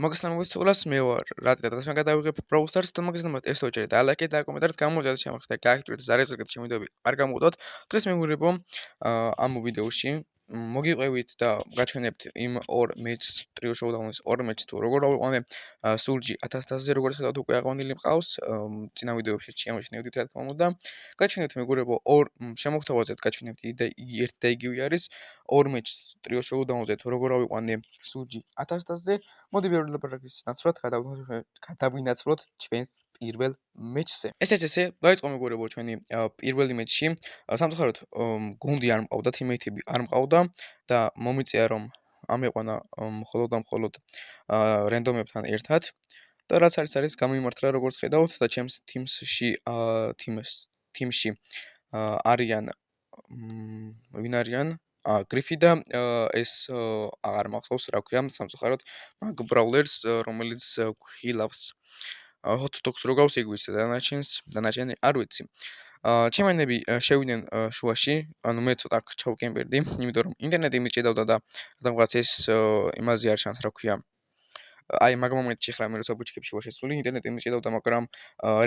მოგესალმებით სულას, მე ვარ რატი და დღეს გადავიღებ Brawl Stars და მოგესალმებით ეს ოჯერი და ლაიქეთ და კომენტარით გამოდიოთ შემოხდა გააქტივეთ ზარეზეთ შემიდები არ გამოვიდოთ დღეს მეგურებო ამ ვიდეოში მოგიყვებით და გაჩვენებთ იმ ორ მეჩს ტრიო შოუდაუნის ორ მეჩს თუ როგორ ავიყვანე სურჯი 1000-ზე როგორც ხედავთ უკვე აღვანილი მყავს წინა ვიდეოებში შეამჩნევდით რა თქმა უნდა გაჩვენებთ მეგურებო ორ შემოხთავაზეთ გაჩვენებთ იგი ერთ და იგივე არის ორ მეჩს ტრიო შოუდაუნზე თუ როგორ ავიყვანე სურჯი 1000-ზე მოდი ბევრი ლაპარაკის ნაცვლად გადავინაცვლოთ ჩვენს პირველ მეჩზე. ესე დაიწყო მეგობრებო ჩვენი პირველი მეჩი. სამწუხაროდ გუნდი არ მყავდა, თიმეითები არ მყავდა და მომიწია რომ ამეყვანა მხოლოდ რენდომებთან ერთად და რაც არის გამიმართლა როგორც ხედავთ და ჩემს თიმში არიან ვინ არიან გრიფი და ეს აღარ მახსოვს რა ქვია სამწუხაროდ მაგ ბრაულერს რომელიც ხილავს hot dogs რო გავს ეგ ვიცი დანარჩენი არ ვიცი ჩემენები შევიდნენ შუაში ანუ მე ცოტა ჩავკემპერდი იმიტომ რომ ინტერნეტი მიჭედავდა და რაღაც ეს იმაზე არ ჩანს რა ქვია აი მაგ მომენტში ხლა მე როცა ბუჩქებში ვარ შესული ინტერნეტი მიჭედავდა მაგრამ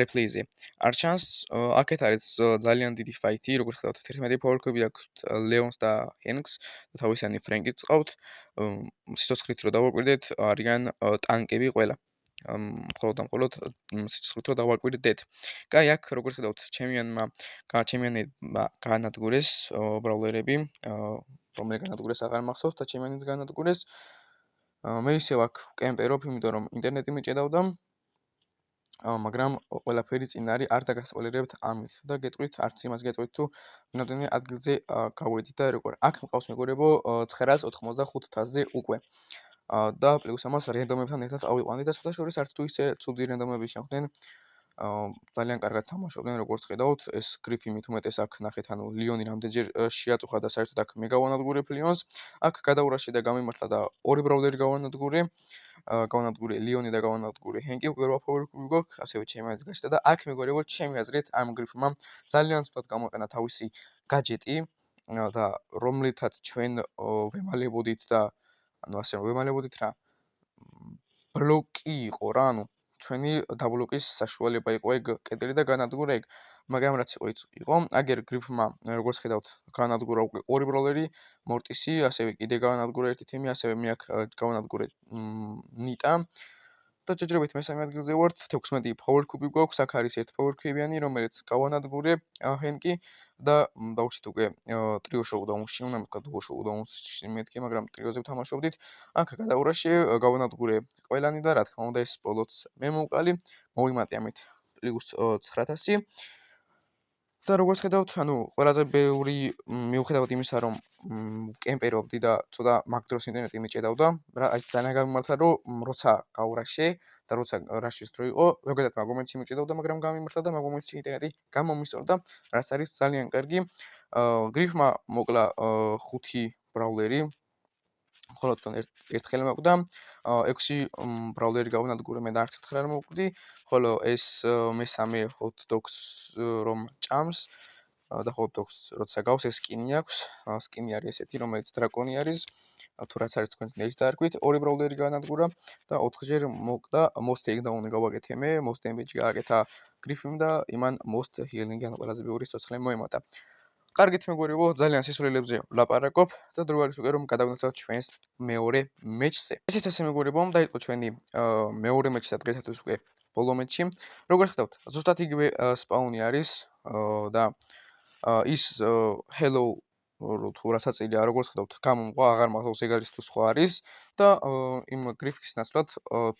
რეპლეიზე არ ჩანს აქეთ არის ძალიან დიდი ფაითი როგორც ხედავთ 11 ფავრკები აქვს ლეონს და ჰენკს და თავისანი ფრენკიც ყავთ სიცოცხლით რო დავაკვირდეთ არიან ტანკები ყველა მხოლოდ სიცოცხლით რო დავაკვირდეთ კაი აქ როგორც ხედავთ ჩემიანებმა გაანადგურეს ბრაულერები რომელი განადგურეს აღარ მახსოვს და ჩემიანიც გაანადგურეს მე ისევ აქ კემპერობ, იმიტომ რომ ინტერნეტი მიჭედავდა, მაგრამ ყველაფერი წინ არის, არ დაგასპოილერებთ ამით და გეტყვით, არც იმას გეტყვით თუ რამდენი ადგილზე გავედით და როგორ. აქ მყავს მეგობრებო 995-ზე უკვე. და პლუს ამას რენდომებთან ერთად ავიყვანდი და ცოტა შორის არც თუ ისე ცუდი რენდომები შეხვდნენ. ძალიან კარგად თამაშობდნენ როგორც ხედავთ ეს გრიფი მით უმეტეს აქ ნახეთ ანუ ლიონი რამდენჯერ შეაწუხა და საერთოდ აქ მე გავანადგურებ ლიონს აქ გადაურაში და გამიმართლა და ორი ბრაულერი გავანადგურე ლიონი და გავანადგურე ჰენკი უკვე 8 ფავრკები გვაქვს ასევე ჩემი გაჩნდა და აქ მეგობრებო ჩემი აზრით ამ გრიფმა ძალიან ცუდად გამოყენა თავისი გაჯეტი და რომლითაც ჩვენ ვემალებოდით და ანუ ასე ვემალებოდით რა ბლოკი იყო რა ანუ ჩვენი დაბლოკის საშუალება იყო ეგ კედელი და განადგურა ეგ მაგრამ რაც იყო აგერ გრიფმა როგორც ხედავთ განადგურა უკვე ორი ბროლერი მორტისი ასევე კიდე განადგურა ერთი თემი ასევე მე აქ განადგურე ნიტა და ჯერჯერობით მესამე ადგილზე ვართ 16 power cube გვაქვს აქ არის ერთ power cube-იანი რომელიც გავანადგურე ჰენკი და დავუშვით უკვე ტრიო შოუდაუნში უნდა მეთქვა დუო შოუდაუნში მეთქე მაგრამ ტრიოზე ვთამაშობდით აქ გადაურაში გავანადგურე ყველანი და რა თქმა უნდა ეს ბოლოც მე მოვყალი მოვიმატე ამით პლუს 9000 და როგორც ხედავთ ანუ ყველაზე ბევრი მიუხედავად იმისა რომ კემპერობდი და ცოტა მაგ დროს ინტერნეტი მიჭედავდა რა აი ძალიან გამიმართლა რომ როცა გაურაშე და როცა რაშის დრო იყო ზოგადად მაგ მომენტში მიჭედავდა მაგრამ გამიმართლა და მაგ მომენტში ინტერნეტი გამომისწორდა რაც არის ძალიან კარგი გრიფმა მოკლა 5 ბრაულერი მხოლოდ ერთხელ მოკვდა 6 ბრაულერი გავანადგურე მე და არც ერთხელ არ მოკვდი ხოლო ეს მესამე hot dogs რომ ჭამს და hot dogs როცა გავს ეს სკინი აქვს სკინი არის ესეთი რომელიც დრაკონი არის თუ რაც არის თქვენს ნეჯს დაარქვით ორი ბრაულერი გაანადგურა და 4-ჯერ მოკვდა most takedown-ი გავაკეთე მე most damage გააკეთა გრიფიმ და იმან most healing-ი ანუ ყველაზე ბევრი სიცოცხლე მოემატა კარგით მეგობრებო, ძალიან სისულელებზე ვლაპარაკობ და დრო არის უკვე რომ გადავინახოთ ჩვენს მეორე მეჩზე. ესეც ასე მეგობრებო, დაიწყო ჩვენი მეორე მეჩი და დღესაც უკვე ბოლო მეჩი. როგორც ხედავთ, ზუსტად იგივე სპაუნი არის და ის hello თუ რასაწილია, როგორც ხედავთ, გამომყვა, აღარ მახსოვს ეგ არის თუ სხვა არის და იმ გრიფის ნაცვლად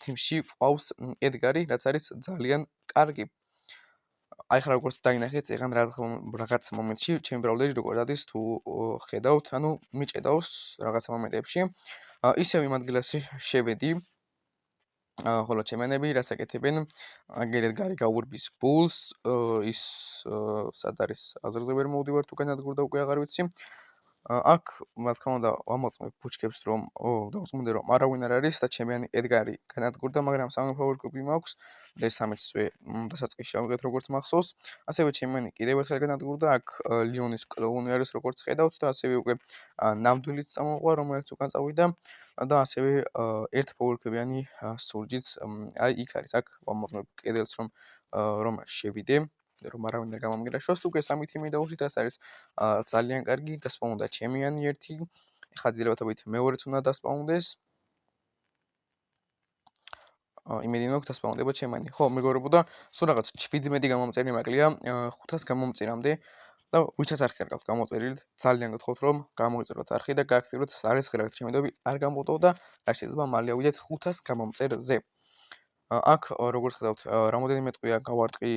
თიმში ყავს ედგარი, რაც არის ძალიან კარგი. აი ხარ როგორც დაინახეთ წეგან რაღაც მომენტში ჩემი ბრაულერი როგორ დადის თუ ხედავთ ანუ მიჭედავს რაღაც მომენტებში ისევ იმ ადგილას შევედი ხოლო ჩემენები რას აკეთებენ აგერეთ გარი გაურბის ბულს ის სად არის აზრზე ვერ მოვდივარ თუ განადგურდა უკვე აღარ ვიცი აქ რა თქმა უნდა ამოწმებ ბუჩქებს რომ დავწმუნდე რომ არავინ არ არის და ჩემიანი ედგარი განადგურდა მაგრამ სამი power cube მაქვს და ეს სამეცვე დასაწყისში ავიღეთ როგორც მახსოვს ასევე ჩემიანი კიდევ ერთხელ განადგურდა აქ ლიონის კლოუნი არის როგორც ხედავთ და ასევე უკვე ნამდვილიც წამოყვა რომელიც უკან წავიდა და ასევე ერთ ფიგურებიანი სურჯიც აი იქ არის აქ ვამოყნებ კედელს რომ შევიდე რომ არავინ არ გამომიგრაშოს უკვე 3 თიმი დაუშვით ეს არის ძალიან კარგი დასპაუნდა ჩემიანი ერთი ეხლა დილევათობით მეორეც უნდა დასპაუნდეს იმედი მაქვს დასპაუნდება ჩემანი ხო მეგობრებო და სულ რაღაც 17 გამომწერი მაკლია 500 გამომწირამდე და ვისაც არ ხერხავთ გამოწერილით ძალიან გთხოვთ რომ გამოიწეროთ არხი და გააქტიუროთ სარესხერხეთ შემედები არ გამოტოვ და რა შეიძლება მალე ავიდეთ 500 გამომწერზე აქ როგორც ხედავთ რამოდენიმე ტყვია გავარტყი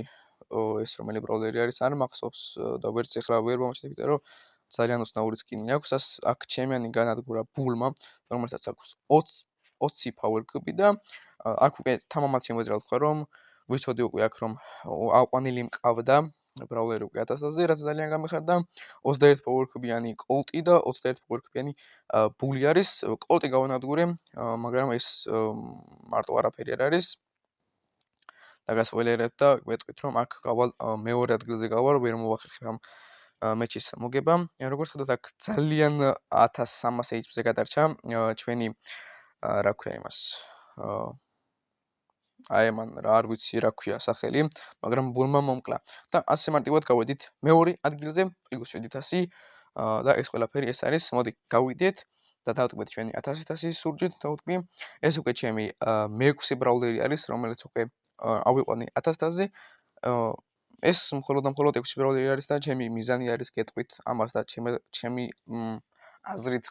ეს რომელი ბრაუზერი არის არ მახსოვს და ვერც ეხლა ვერ მომჩნევით რომ ძალიან უცნაური სკინი აქვს აქ ჩემიანი განადგურა ბულმა რომელსაც აქვს 20 power cube და აქ უკვე თამამად შემოძრა თქვა რომ ვიცოდი უკვე აქ რომ აყვანილი მყავდა ბრაუზერი უკვე 1000-ზე რაც ძალიან გამიხარდა 21 power cube-იანი კოლტი და 21 power cube-იანი ბული არის კოლტი გავანადგურე მაგრამ ეს მარტო არაფერი არ არის და გასპოილერებ და ვეტყვით რომ აქ გავალ მეორე ადგილზე გავალ ვერ მოვახერხებ ამ მეჩის მოგება როგორც ხედავთ აქ ძალიან 1300 HP-ზე გადარჩა ჩვენი რა ქვია იმას აი მან რა არ ვიცი რა ქვია სახელი მაგრამ ბულმა მომკლა და ასე მარტივად გავედით მეორე ადგილზე პლუს 700 და ეს ყველაფერი ეს არის მოდი გავიდეთ და დავტკბეთ ჩვენი 1000 სურჯით დავტკბი ეს უკვე ჩემი მე-6 ბრაუზერი არის რომელიც უკვე ავიყვანი 1000-ზე ეს მხოლოდ 6 ბრაუზერი არის და ჩემი მიზანი არის გეტყვით ამას და ჩემი აზრით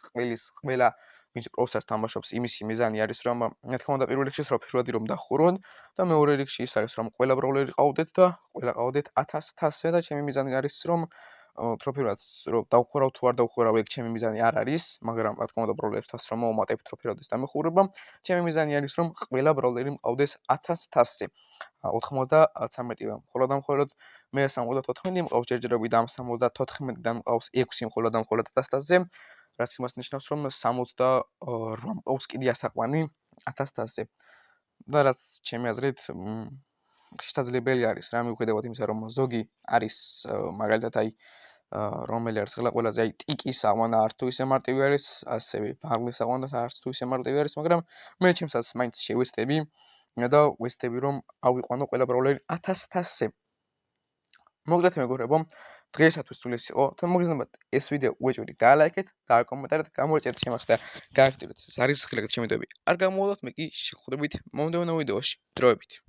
ყველა ვინც პროუსტარს თამაშობს იმისი მიზანი არის რომ მე თქმა უნდა პირველ რიგში სროფირვადი რომ დახურონ და მეორე რიგში ის არის რომ ყველა ბრაუზერი ყავდეთ და ყველა ყავდეთ 1000-ზე და ჩემი მიზანი არის რომ თროფირვადს რომ დავხურავ თუ არ დავხურავ ეგ ჩემი მიზანი არ არის მაგრამ რა თქმა უნდა ბრაუზერებს თავს რომ მოვუმატებ თროფირვადის დამხურება ჩემი მიზანი არის რომ ყველა ბრაუზერი მყავდეს 1000-ზე 93-ე მხოლოდ მე 74 მყავს ჯერჯერობით ამ 74-დან მყავს 6 მხოლოდ 1000-ზე რაც იმას ნიშნავს რომ 68 მყავს კიდე ასაყვანი 1000-ზე და რაც ჩემი აზრით შესაძლებელი არის რა მიუხედავად იმისა რომ ზოგი არის მაგალითად აი რომელი არის ყველა ყველაზე აი ტიკის აღვანა არ თუ ისე მარტივი არის ასევე ბაღლის აღვანა არ თუ ისე მარტივი არის მაგრამ მე ჩემსაც მაინც შევეცდები და ვეცდები რომ ავიყვანო ყველა ბრაუზერი 1000-ზე მოგდეთ მეგობრებო დღეისათვის სულ ეს იყო და მოგესალმებით ეს ვიდეო უეჭვით და ლაიქეთ და კომენტარით გამოიწერეთ შემახდა გააქტიურეთ ზარისხელეთ შემედები არ გამოვიდოთ მე კი შეგხვდებით მომდევნო ვიდეოში დროებით